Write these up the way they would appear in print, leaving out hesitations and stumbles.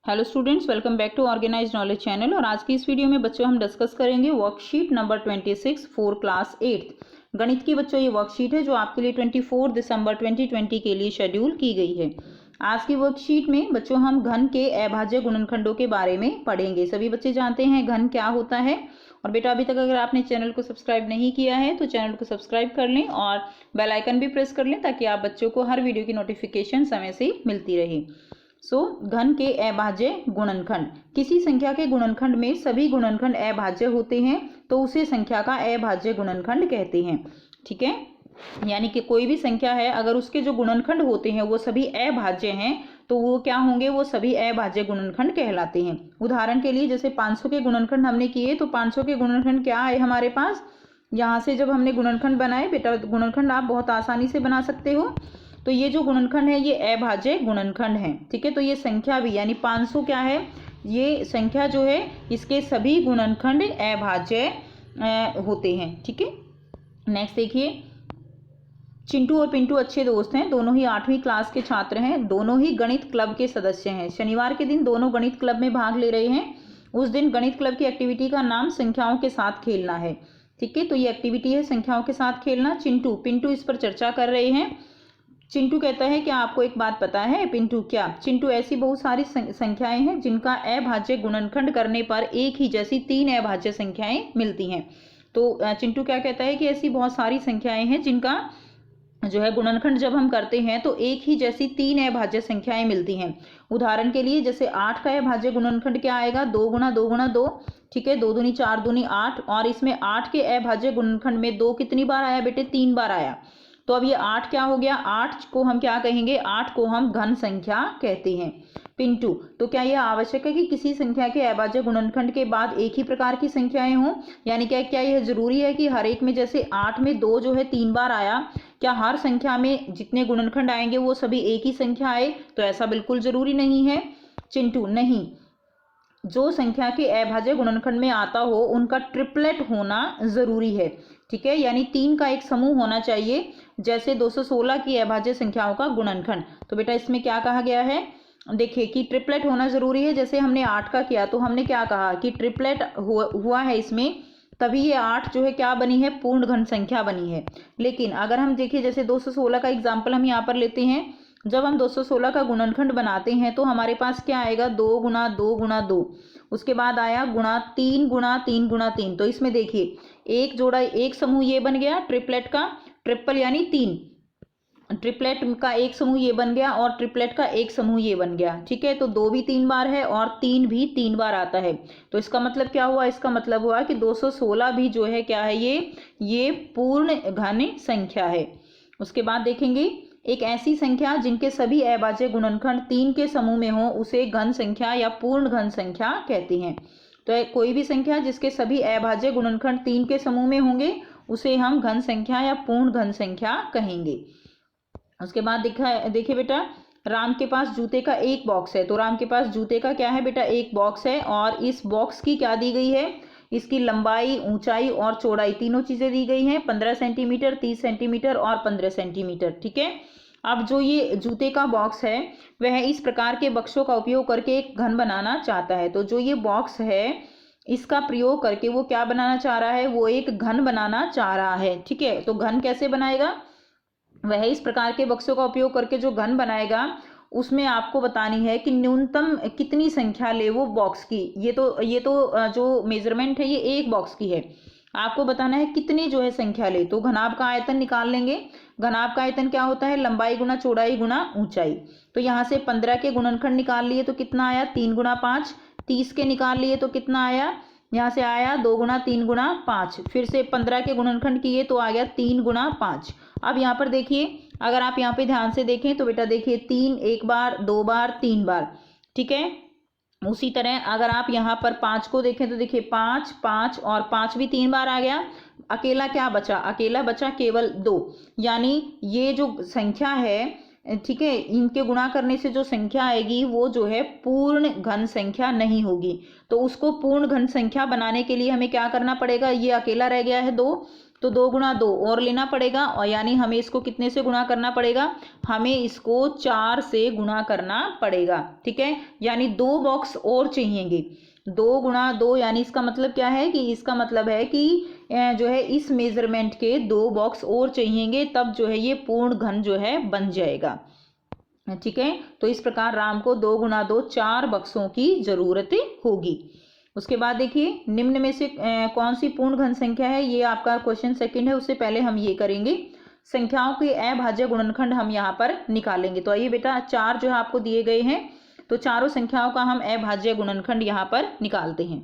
Hello students, welcome back to organised knowledge channel. और आज की इस वीडियो में बच्चों हम डिस्कस करेंगे वर्कशीट नंबर 26 फॉर क्लास 8 गणित की। बच्चों ये वर्कशीट है जो आपके लिए 24 दिसंबर 2020 के लिए शेड्यूल की गई है। आज की वर्कशीट में बच्चों हम घन के अभाज्य गुणनखंडों के बारे में पढ़ेंगे। सभी बच्चे जानते हैं घन क्या होता है। और बेटा अभी तक अगर आपने चैनल को सब्सक्राइब नहीं किया है तो चैनल को सब्सक्राइब कर लें और बेल आइकन भी प्रेस कर लें ताकि आप बच्चों को हर वीडियो की नोटिफिकेशन समय से मिलती रहे। घन के अभाज्य गुणनखंड, किसी संख्या के गुणनखंड में सभी गुणनखंड अभाज्य होते हैं तो उसे संख्या का अभाज्य गुणनखंड कहते हैं। ठीक है, यानी कि कोई भी संख्या है अगर उसके जो गुणनखंड होते हैं वो सभी अभाज्य हैं तो वो क्या होंगे, वो सभी अभाज्य गुणनखंड कहलाते हैं। उदाहरण के लिए जैसे 500 के गुणनखंड हमने किए तो 500 के गुणनखंड क्या आए हमारे पास। यहाँ से जब हमने गुणनखंड बनाए, बेटा गुणनखंड आप बहुत आसानी से बना सकते हो। तो ये जो गुणनखंड है ये अभाज्य गुणनखंड है। ठीक है, तो ये संख्या भी यानी 500 क्या है, ये संख्या जो है इसके सभी गुणनखंड अभाज्य होते हैं। ठीक है, नेक्स्ट देखिए, चिंटू और पिंटू अच्छे दोस्त हैं। दोनों ही 8वीं क्लास के छात्र हैं। दोनों ही गणित क्लब के सदस्य हैं। शनिवार के दिन दोनों गणित क्लब में भाग ले रहे हैं। उस दिन गणित क्लब की एक्टिविटी का नाम संख्याओं के साथ खेलना है। ठीक है, तो ये एक्टिविटी है संख्याओं के साथ खेलना। चिंटू पिंटू इस पर चर्चा कर रहे हैं। चिंटू कहता है क्या आपको एक बात पता है। पिंटू क्या। चिंटू ऐसी बहुत सारी संख्याएं हैं जिनका अभाज्य गुणनखंड करने पर एक ही जैसी 3 अभाज्य संख्याएं मिलती हैं। तो चिंटू क्या कहता है कि ऐसी बहुत सारी संख्याएं हैं जिनका जो है गुणनखंड जब हम करते हैं तो एक ही जैसी 3 अभाज्य संख्याएं मिलती हैं। उदाहरण के लिए जैसे 8 का अभाज्य गुणनखंड क्या आएगा, 2 गुना 2 गुना 2। ठीक है, 2 दूनी 4 दूनी 8। और इसमें 8 के अभाज्य गुणनखंड में 2 कितनी बार आया बेटे, 3 बार आया। तो अब ये 8 क्या हो गया, 8 को हम क्या कहेंगे, 8 को हम घन संख्या कहते हैं। पिंटू, तो क्या यह आवश्यक है कि किसी संख्या के अभाज्य गुणनखंड के बाद एक ही प्रकार की संख्याएं हों, यानी क्या यह जरूरी है कि हर एक में जैसे 8 में 2 जो है 3 बार आया, क्या हर संख्या में जितने गुणनखंड आएंगे वो सभी एक ही संख्या आए? तो ऐसा बिल्कुल जरूरी नहीं है। चिंटू, नहीं, जो संख्या के अभाज्य गुणनखंड में आता हो उनका ट्रिपलेट होना जरूरी है। ठीक है, यानी 3 का एक समूह होना चाहिए, जैसे 216 की अभाज्य संख्याओं का गुणनखंड। तो बेटा इसमें क्या कहा गया है, देखिए कि ट्रिपलेट होना जरूरी है। जैसे हमने 8 का किया तो हमने क्या कहा कि ट्रिपलेट हुआ है इसमें, तभी ये 8 जो है क्या बनी है, पूर्ण घन संख्या बनी है। लेकिन अगर हम देखिए जैसे 216 का एग्जाम्पल हम यहाँ पर लेते हैं, जब हम 216 का गुणनखंड बनाते हैं तो हमारे पास क्या आएगा, 2 गुना 2 गुना 2। उसके बाद आया गुणा 3 गुना 3 गुना 3। तो इसमें देखिए एक जोड़ा, एक समूह ये बन गया ट्रिपलेट का, ट्रिपल यानी 3, ट्रिपलेट का एक समूह ये बन गया और ट्रिपलेट का एक समूह ये बन गया। ठीक है, तो 2 भी 3 बार है और 3 भी 3 बार आता है। तो इसका मतलब क्या हुआ, इसका मतलब हुआ कि 216 भी जो है क्या है, ये पूर्ण घन संख्या है। उसके बाद देखेंगे एक ऐसी संख्या जिनके सभी अभाज्य गुणनखंड 3 के समूह में हो उसे घन संख्या या पूर्ण घन संख्या कहते हैं। तो कोई भी संख्या जिसके सभी अभाज्य गुणनखंड 3 के समूह में होंगे उसे हम घन संख्या या पूर्ण घन संख्या कहेंगे। उसके बाद देखिए बेटा, राम के पास जूते का एक बॉक्स है। तो राम के पास जूते का क्या है बेटा, एक बॉक्स है। और इस बॉक्स की क्या दी गई है, इसकी लंबाई, ऊंचाई और चौड़ाई तीनों चीजें दी गई हैं, 15 सेंटीमीटर, 30 सेंटीमीटर और 15 सेंटीमीटर। ठीक है, अब जो ये जूते का बॉक्स है वह इस प्रकार के बक्सों का उपयोग करके एक घन बनाना चाहता है। तो जो ये बॉक्स है इसका प्रयोग करके वो क्या बनाना चाह रहा है, वो एक घन बनाना चाह रहा है। ठीक है, तो घन कैसे बनाएगा, वह इस प्रकार के बक्सों का उपयोग करके जो घन बनाएगा उसमें आपको बतानी है कि न्यूनतम कितनी संख्या ले वो बॉक्स की। ये तो जो मेजरमेंट है ये एक बॉक्स की है, आपको बताना है कितनी जो है संख्या ले। तो घनाभ का आयतन निकाल लेंगे। घनाभ का आयतन क्या होता है, लंबाई गुना चौड़ाई गुना ऊंचाई। तो यहाँ से 15 के गुणनखंड निकाल लिए तो कितना आया, 3 गुना 5। 30 के निकाल लिए तो कितना आया, यहाँ से आया 2 गुना 3 गुना 5। फिर से 15 के गुणनखंड किए तो आ गया 3 गुना 5। अब यहाँ पर देखिए, अगर आप यहाँ पे ध्यान से देखें तो बेटा देखिए 3 एक बार, 2 बार, 3 बार। ठीक है, उसी तरह अगर आप यहाँ पर 5 को देखें तो देखिए 5 5 और 5 भी 3 बार आ गया। अकेला क्या बचा, अकेला बचा केवल 2। यानी ये जो संख्या है, ठीक है, इनके गुणा करने से जो संख्या आएगी वो जो है पूर्ण घन संख्या नहीं होगी। तो उसको पूर्ण घन संख्या बनाने के लिए हमें क्या करना पड़ेगा, ये अकेला रह गया है 2, तो 2 गुणा 2 और लेना पड़ेगा, और यानी हमें इसको कितने से गुणा करना पड़ेगा, हमें इसको 4 से गुणा करना पड़ेगा। ठीक है, यानी 2 बॉक्स और चाहिएंगे। 2 गुणा 2 यानी इसका मतलब क्या है कि इसका मतलब है कि जो है इस मेजरमेंट के 2 बॉक्स और चाहिएंगे, तब जो है ये पूर्ण घन जो है बन जाएगा। ठीक है, तो इस प्रकार राम को 2 गुणा 2 4 बक्सों की जरूरत होगी। उसके बाद देखिए निम्न में से कौन सी पूर्ण घन संख्या है, ये आपका क्वेश्चन सेकंड है। उससे पहले हम ये करेंगे, संख्याओं के अभाज्य गुणनखंड हम यहाँ पर निकालेंगे। तो आइए बेटा 4 जो है आपको दिए गए हैं, तो चारों संख्याओं का हम अभाज्य गुणनखंड यहाँ पर निकालते हैं।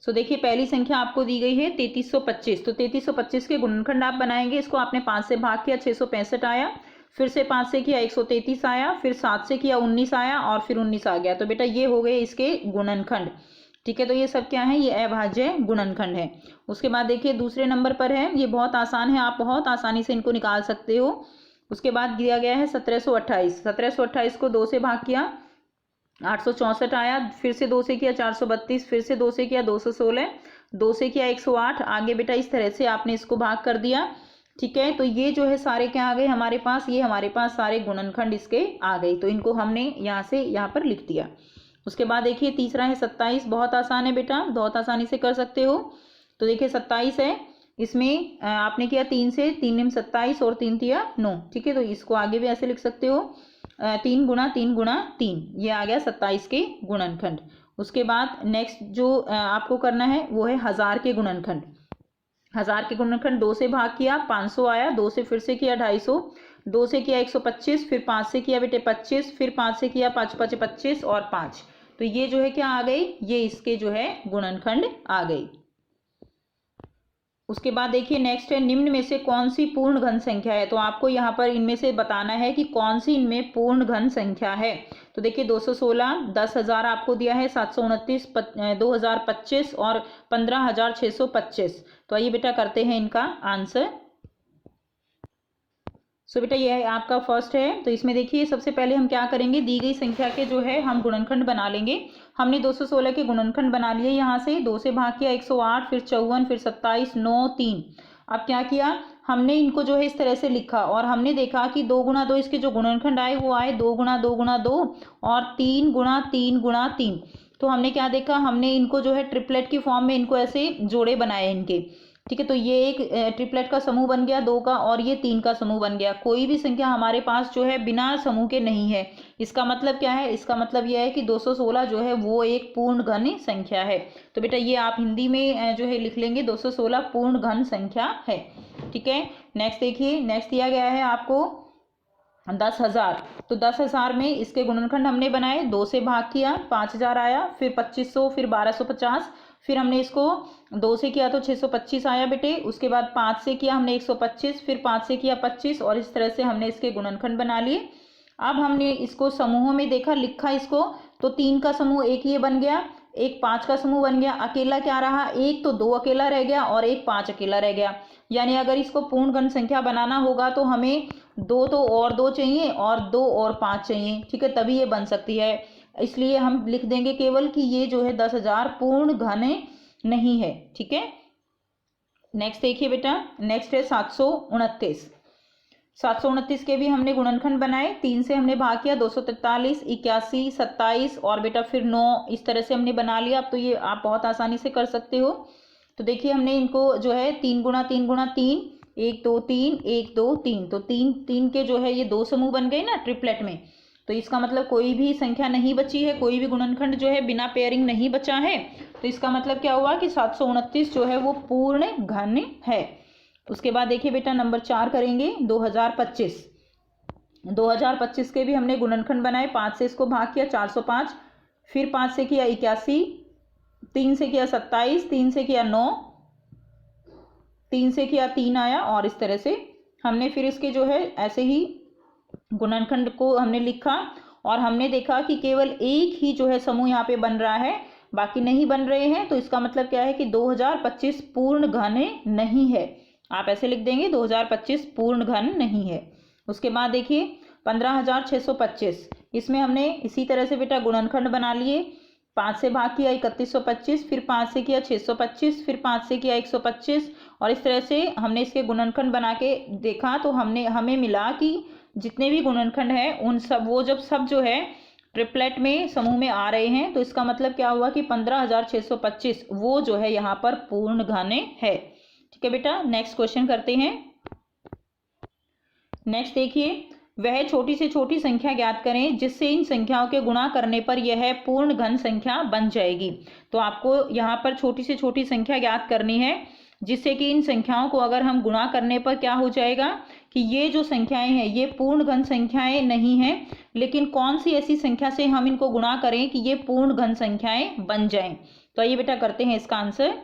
सो देखिए पहली संख्या आपको दी गई है 3325। तो 3325 के गुणनखंड आप बनाएंगे। इसको आपने 5 से भाग किया 665 आया, फिर से 5 से किया 133 आया, फिर 7 से किया 19 आया, और फिर 19 आ गया। तो बेटा ये हो गए इसके गुणनखंड। ठीक है, तो ये सब क्या है, ये अभाज्य गुणनखंड है। उसके बाद देखिए दूसरे नंबर पर है, ये बहुत आसान है, आप बहुत आसानी से इनको निकाल सकते हो। उसके बाद दिया गया है 1728। 1728 को 2 से भाग किया 864 आया, फिर से 2 से किया 432, फिर से 2 से किया 216, 2 से किया 108। आगे बेटा इस तरह से आपने इसको भाग कर दिया। ठीक है, तो ये जो है सारे क्या आ गए हमारे पास, ये हमारे पास सारे गुणनखंड इसके आ गए। तो इनको हमने यहाँ से यहाँ पर लिख दिया। उसके बाद देखिए तीसरा है 27। बहुत आसान है बेटा, बहुत आसानी से कर सकते हो। तो देखिए 27 है, इसमें आपने किया 3 से, 3 निम 27 और 3 तिया 9। ठीक है, तो इसको आगे भी ऐसे लिख सकते हो, 3 गुणा 3 गुणा 3, ये आ गया 27 के गुणनखंड। उसके बाद नेक्स्ट जो आपको करना है वो है 1000 के गुणनखंड। 1000 के गुणनखंड 2 से भाग किया 500 आया, 2 से फिर से किया 250, 2 से किया 125, फिर 5 से किया बेटे 25, फिर 5 से किया 5 5 25 और 5। तो ये जो है क्या आ गई, ये इसके जो है गुणनखंड आ गई। उसके बाद देखिए नेक्स्ट है, निम्न में से कौन सी पूर्ण घन संख्या है। तो आपको यहाँ पर इनमें से बताना है कि कौन सी इनमें पूर्ण घन संख्या है। तो देखिए 216, 10,000 आपको दिया है, 729, 2025 और 15,625। तो आइए बेटा करते हैं इनका आंसर। सो बेटा ये है आपका फर्स्ट है। तो इसमें देखिए सबसे पहले हम क्या करेंगे, दी गई संख्या के जो है हम गुणनखंड बना लेंगे। हमने 216 के गुणनखंड बना लिए, यहाँ से 2 से भाग किया 108, फिर 54, फिर 27, 9, 3। अब क्या किया हमने, इनको जो है इस तरह से लिखा, और हमने देखा कि 2 गुणा 2 इसके जो गुणनखंड आए वो आए 2 गुणा 2 गुणा 2 और 3 गुणा 3 गुणा 3। तो हमने क्या देखा, हमने इनको जो है ट्रिपलेट की फॉर्म में इनको ऐसे जोड़े बनाए इनके। ठीक है, तो ये एक ट्रिपलेट का समूह बन गया 2 का, और ये 3 का समूह बन गया। कोई भी संख्या हमारे पास जो है बिना समूह के नहीं है। इसका मतलब क्या है, इसका मतलब यह है कि 216 जो है वो एक पूर्ण घन संख्या है। तो बेटा ये आप हिंदी में जो है लिख लेंगे, 216 पूर्ण घन संख्या है। ठीक है, नेक्स्ट देखिए, नेक्स्ट दिया गया है आपको 10,000। तो 10,000 में इसके गुणनखंड हमने बनाए, 2 से भाग किया 5,000 आया, फिर 2500, फिर 1250, फिर हमने इसको 2 से किया तो 625 आया बेटे। उसके बाद 5 से किया हमने 125, फिर 5 से किया 25, और इस तरह से हमने इसके गुणनखंड बना लिए। अब हमने इसको समूहों में देखा, लिखा इसको, तो 3 का समूह एक ये बन गया, एक 5 का समूह बन गया, अकेला क्या रहा, एक तो 2 अकेला रह गया और एक 5 अकेला रह गया। यानी अगर इसको पूर्ण घन संख्या बनाना होगा तो हमें 2 तो और 2 चाहिए, और 2 और 5 चाहिए। ठीक है, तभी ये बन सकती है। इसलिए हम लिख देंगे केवल कि ये जो है 10,000 पूर्ण घन नहीं है। ठीक है, नेक्स्ट देखिए बेटा, नेक्स्ट है 729। 729 के भी हमने गुणनखंड बनाए, 3 से हमने भाग किया 243, 81, 27 और बेटा फिर 9, इस तरह से हमने बना लिया। अब तो ये आप बहुत आसानी से कर सकते हो। तो देखिए हमने इनको जो है 3 गुणा 3 गुणा 3, 1 2 3, 1 2 3, तो 3 3 के जो है ये 2 समूह बन गए ना ट्रिपलेट में। तो इसका मतलब कोई भी संख्या नहीं बची है, कोई भी गुणनखंड जो है बिना पेयरिंग नहीं बचा है। तो इसका मतलब क्या हुआ कि 729 जो है वो पूर्ण घन है। उसके बाद देखिए बेटा नंबर 4 करेंगे 2025। 2025 के भी हमने गुणनखंड बनाए, 5 से इसको भाग किया 405, फिर 5 से किया 81, 3 से किया 27, 3 से किया 9, 3 से किया 3 आया, और इस तरह से हमने फिर इसके जो है ऐसे ही गुणनखंड को हमने लिखा, और हमने देखा कि केवल एक ही जो है समूह यहाँ पे बन रहा है, बाकी नहीं बन रहे हैं। तो इसका मतलब क्या है कि 2025 पूर्ण घन नहीं है। आप ऐसे लिख देंगे 2025 पूर्ण घन नहीं है। उसके बाद देखिए 15,625, इसमें हमने इसी तरह से बेटा गुणनखंड बना लिए, 5 से भाग किया 3125, फिर 5 से किया 625, फिर 5 से किया 125, और इस तरह से हमने इसके गुणनखंड बना के देखा तो हमें मिला कि जितने भी गुणनखंड हैं उन सब वो जब सब जो है ट्रिपलेट में समूह में आ रहे हैं तो इसका मतलब क्या हुआ कि 15625 वो जो है यहाँ पर पूर्ण घन है। ठीक है बेटा, नेक्स्ट क्वेश्चन करते हैं। नेक्स्ट देखिए, वह छोटी से छोटी संख्या ज्ञात करें जिससे इन संख्याओं के गुणा करने पर यह पूर्ण घन संख्या बन जाएगी। तो आपको यहाँ पर छोटी से छोटी संख्या ज्ञात करनी है जिससे कि इन संख्याओं को अगर हम गुणा करने पर क्या हो जाएगा कि ये जो संख्याएं हैं ये पूर्ण घन संख्याएं नहीं हैं, लेकिन कौन सी ऐसी संख्या से हम इनको गुणा करें कि ये पूर्ण घन संख्याएं बन जाएं। तो आइए बेटा करते हैं इसका आंसर।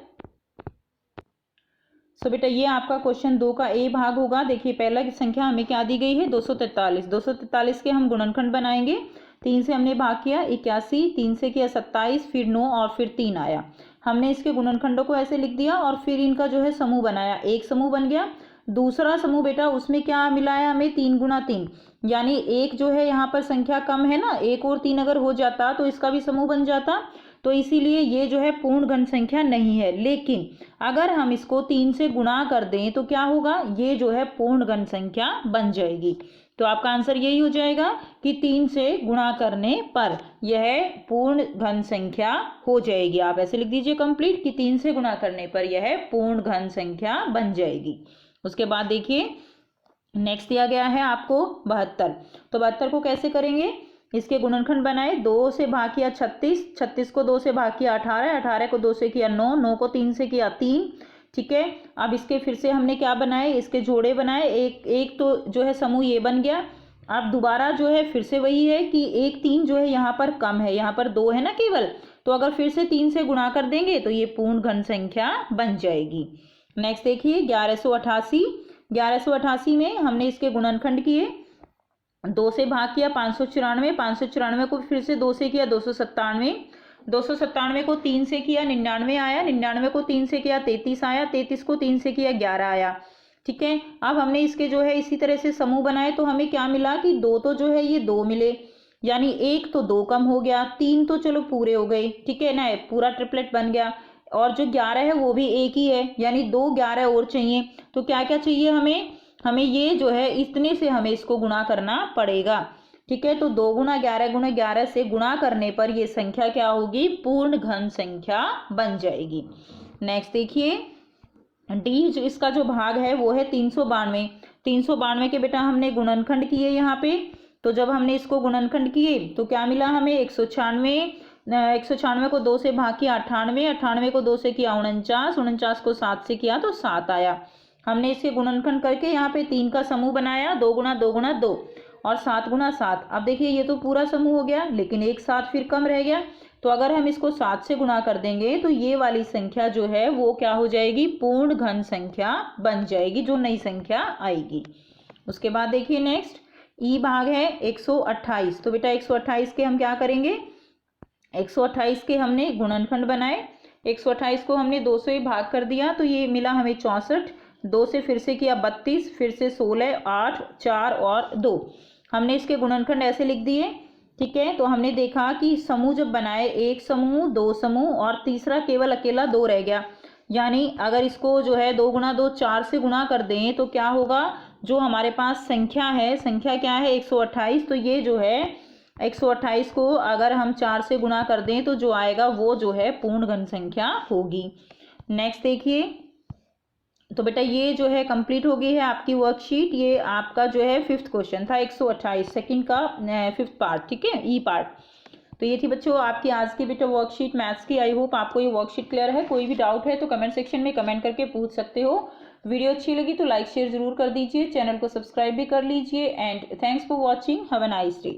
सो बेटा ये आपका क्वेश्चन 2 का ए भाग होगा। देखिए पहला की संख्या हमें क्या दी गई है 243। 243 के हम गुणनखंड बनाएंगे। 3 से हमने भाग किया 81, 3 से किया 27, फिर 9 और फिर 3 आया। हमने इसके गुणनखंडों को ऐसे लिख दिया और फिर इनका जो है समूह बनाया, एक समूह बन गया। दूसरा समूह बेटा उसमें क्या मिला है हमें 3 गुना 3, यानी एक जो है यहाँ पर संख्या कम है ना, 1 और 3 अगर हो जाता तो इसका भी समूह बन जाता, तो इसीलिए ये जो है पूर्ण घन संख्या नहीं है। लेकिन अगर हम इसको 3 से गुणा कर दें तो क्या होगा, ये जो है पूर्ण घन संख्या बन जाएगी। तो आपका आंसर यही हो जाएगा कि 3 से गुणा करने पर यह पूर्ण घन संख्या हो जाएगी। आप ऐसे लिख दीजिए कंप्लीट कि 3 से गुणा करने पर यह पूर्ण घन संख्या बन जाएगी। उसके बाद देखिए नेक्स्ट दिया गया है आपको 72। तो 72 को कैसे करेंगे, इसके गुणनखंड बनाए। 2 से भाग किया 36, 36 को 2 से भाग किया 18, 18 को 2 से किया 9, 9 को 3 से किया 3। ठीक है, अब इसके फिर से हमने क्या बनाए, इसके जोड़े बनाए। एक तो जो है समूह ये बन गया। अब दोबारा जो है फिर से वही है कि 1 3 जो है यहाँ पर कम है, यहाँ पर 2 है ना केवल, तो अगर फिर से 3 से गुणा कर देंगे तो ये पूर्ण घन संख्या बन जाएगी। नेक्स्ट देखिए 1188। 1188 में हमने इसके गुणनखंड किए। 2 से भाग किया 594, 594 को फिर से 2 से किया 297, 297 को 3 से किया 99 आया, 99 को 3 से किया 33 आया, 33 को 3 से किया 11 आया। ठीक है, अब हमने इसके जो है इसी तरह से समूह बनाए तो हमें क्या मिला कि 2 तो जो है ये 2 मिले, यानी 1 तो 2 कम हो गया, 3 तो चलो पूरे हो गए। ठीक है ना, पूरा ट्रिपलेट बन गया। और जो 11 है वो भी एक ही है, यानी 2 11 और चाहिए। तो क्या क्या चाहिए हमें ये जो है इतने से हमें इसको गुणा करना पड़ेगा। ठीक है, तो 2 गुना 11 से गुणा करने पर ये संख्या क्या होगी, पूर्ण घन संख्या बन जाएगी। नेक्स्ट देखिए डी, जो इसका जो भाग है वो है 392। 392 के बेटा हमने गुणनखंड किए यहाँ पे। तो जब हमने इसको गुणनखंड किए तो क्या मिला हमें 196, 196 को 2 से भाग किया 98, 98 को 2 से किया 49, 49 को 7 से किया तो 7 आया। हमने इसके गुणनखंड करके यहाँ पे 3 का समूह बनाया, 2 गुना 2 गुना 2 और 7 गुना 7। अब देखिए ये तो पूरा समूह हो गया, लेकिन एक 7 फिर कम रह गया। तो अगर हम इसको 7 से गुणा कर देंगे तो ये वाली संख्या जो है वो क्या हो जाएगी, पूर्ण घन संख्या बन जाएगी, जो नई संख्या आएगी। उसके बाद देखिए नेक्स्ट ई भाग है 128। तो बेटा 128 के हम क्या करेंगे, 128 के हमने गुणनखंड बनाए। 128 को हमने 2 से भाग कर दिया तो ये मिला हमें 64। 2 से फिर से किया 32, फिर से 16, 8, 4 और 2। हमने इसके गुणनखंड ऐसे लिख दिए। ठीक है, तो हमने देखा कि समूह जब बनाए, एक समूह, 2 समूह और तीसरा केवल अकेला 2 रह गया। यानी अगर इसको जो है 2 गुना 2 4 से गुणा कर दें तो क्या होगा, जो हमारे पास संख्या है, संख्या क्या है 128, तो ये जो है 128 को अगर हम 4 से गुणा कर दें तो जो आएगा वो जो है पूर्ण घन संख्या होगी। नेक्स्ट देखिए, तो बेटा ये जो है कंप्लीट हो गई है आपकी वर्कशीट। ये आपका जो है 5th क्वेश्चन था 128, सेकंड का 5th पार्ट। ठीक है, ई पार्ट। तो ये थी बच्चों आपकी आज की बेटा वर्कशीट मैथ्स की। आई होप आपको ये वर्कशीट क्लियर है। कोई भी डाउट है तो कमेंट सेक्शन में कमेंट करके पूछ सकते हो। वीडियो अच्छी लगी तो लाइक शेयर जरूर कर दीजिए, चैनल को सब्सक्राइब भी कर लीजिए। And thanks for watching, have a nice day.